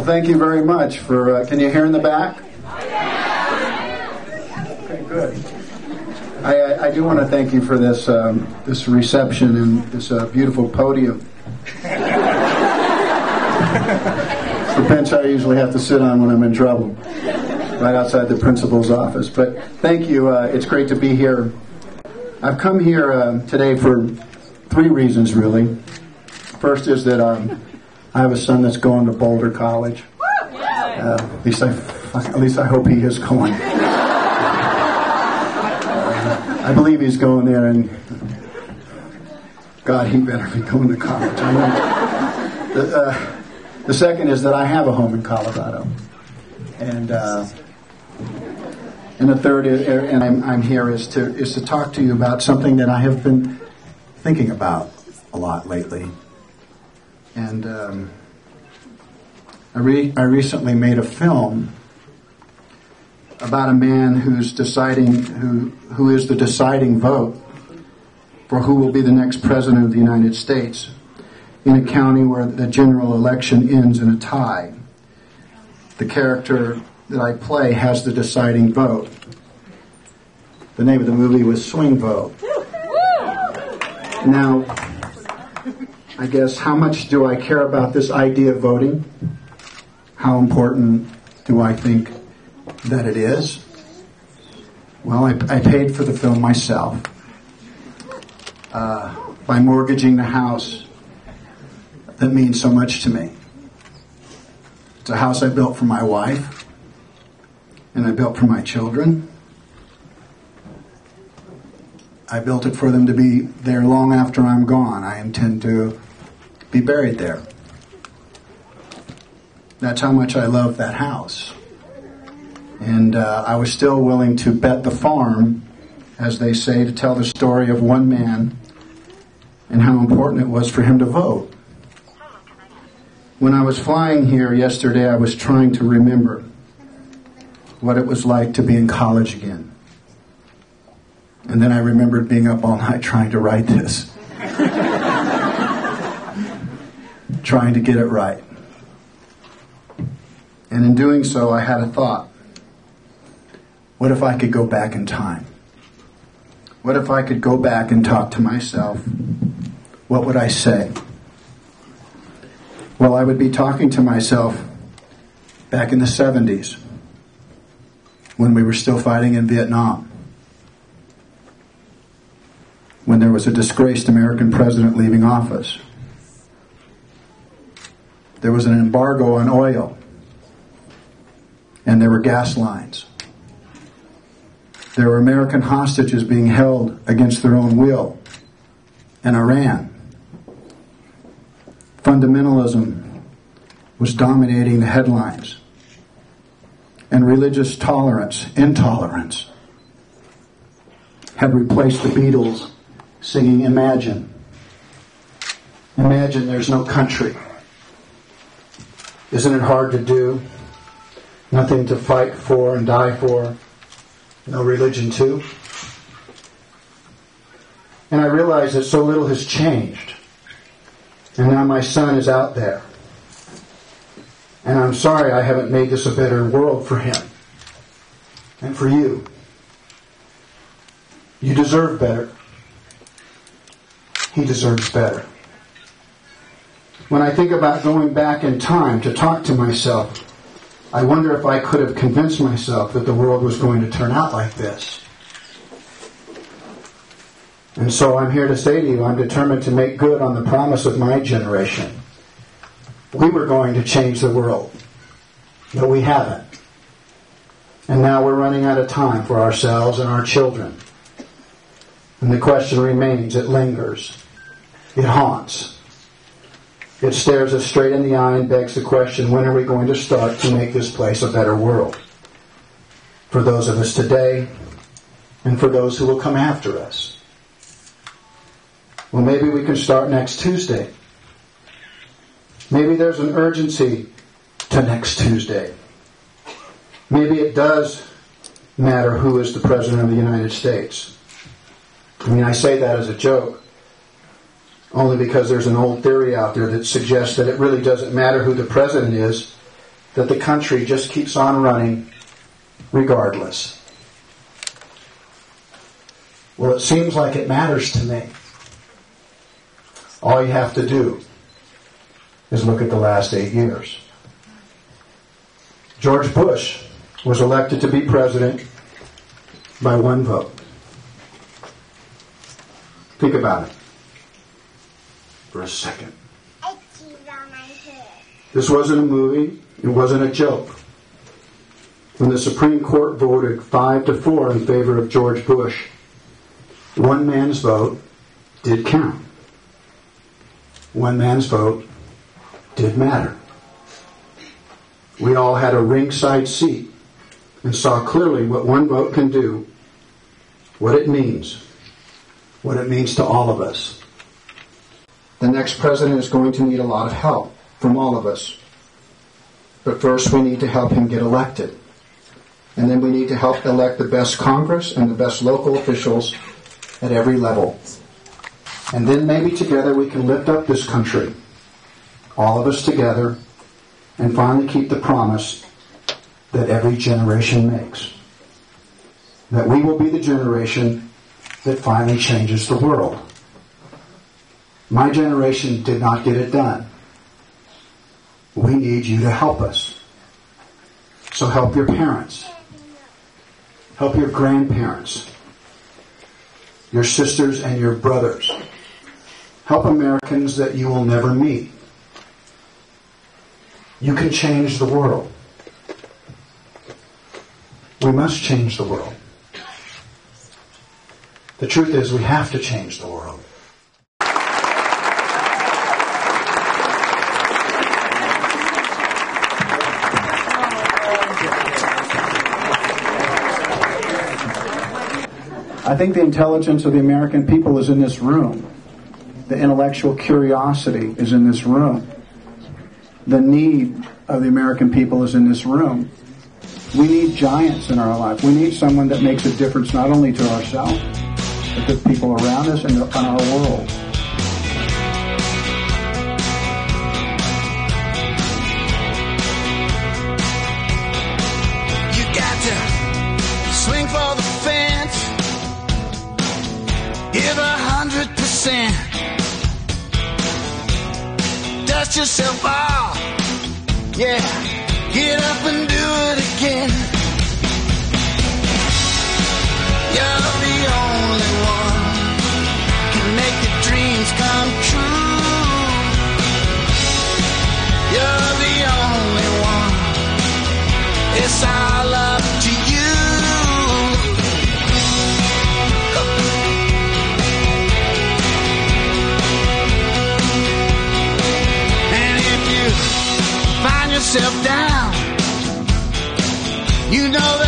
thank you very much for, can you hear in the back? Okay, good. I do want to thank you for this this reception and this beautiful podium. It's the bench I usually have to sit on when I'm in trouble, right outside the principal's office. But thank you. It's great to be here. I've come here today for 3 reasons, really. First is that I have a son that's going to Boulder College. At least I hope he is going. I believe he's going there, and God, he better be going to college. The second is that I have a home in Colorado, and the third is, and I'm here is to talk to you about something that I have been thinking about a lot lately. And I recently made a film about a man who's deciding who is the deciding vote for who will be the next president of the United States in a county where the general election ends in a tie. The character that I play has the deciding vote. The name of the movie was Swing Vote. Now, I guess, how much do I care about this idea of voting? How important do I think that it is? Well, I paid for the film myself by mortgaging the house that means so much to me. It's a house I built for my wife, and I built for my children. I built it for them to be there long after I'm gone. I intend to be buried there. That's how much I love that house. And I was still willing to bet the farm, as they say, to tell the story of one man and how important it was for him to vote. When I was flying here yesterday, I was trying to remember what it was like to be in college again. And then I remembered being up all night trying to write this. Trying to get it right. And in doing so, I had a thought. What if I could go back in time? What if I could go back and talk to myself? What would I say? Well, I would be talking to myself back in the 70s, when we were still fighting in Vietnam, when there was a disgraced American president leaving office. There was an embargo on oil, and there were gas lines. There were American hostages being held against their own will in Iran. Fundamentalism was dominating the headlines, and religious intolerance, had replaced the Beatles singing Imagine. Imagine there's no country. Isn't it hard to do? Nothing to fight for and die for. No religion too. And I realize that so little has changed. And now my son is out there. And I'm sorry I haven't made this a better world for him. And for you. You deserve better. He deserves better. When I think about going back in time to talk to myself, I wonder if I could have convinced myself that the world was going to turn out like this. And so I'm here to say to you, I'm determined to make good on the promise of my generation. We were going to change the world, but we haven't. And now we're running out of time for ourselves and our children. And the question remains, it lingers. It haunts. It stares us straight in the eye and begs the question, when are we going to start to make this place a better world? For those of us today, and for those who will come after us. Well, maybe we can start next Tuesday. Maybe there's an urgency to next Tuesday. Maybe it does matter who is the President of the United States. I mean, I say that as a joke, only because there's an old theory out there that suggests that it really doesn't matter who the President is, that the country just keeps on running regardless? Well, it seems like it matters to me. All you have to do is look at the last 8 years. George Bush was elected to be president by one vote. Think about it for a second. This wasn't a movie. It wasn't a joke. When the Supreme Court voted 5-4 in favor of George Bush, one man's vote did count. One man's vote did matter. We all had a ringside seat and saw clearly what one vote can do, what it means to all of us. The next president is going to need a lot of help from all of us. But first we need to help him get elected. And then we need to help elect the best Congress and the best local officials at every level. And then maybe together we can lift up this country, all of us together, and finally keep the promise that every generation makes. That we will be the generation that finally changes the world. My generation did not get it done. We need you to help us. So help your parents. Help your grandparents. Your sisters and your brothers. Help Americans that you will never meet. You can change the world. We must change the world. The truth is, we have to change the world. I think the intelligence of the American people is in this room. The intellectual curiosity is in this room. The need of the American people is in this room. We need giants in our life. We need someone that makes a difference not only to ourselves, but to people around us and in our world. You got to swing for the fence. Give 100%. Dust yourself off. Yeah, get up and do it again. You're the only one can make your dreams come true. You're the only one. It's all up to you. And if you find yourself down, you know that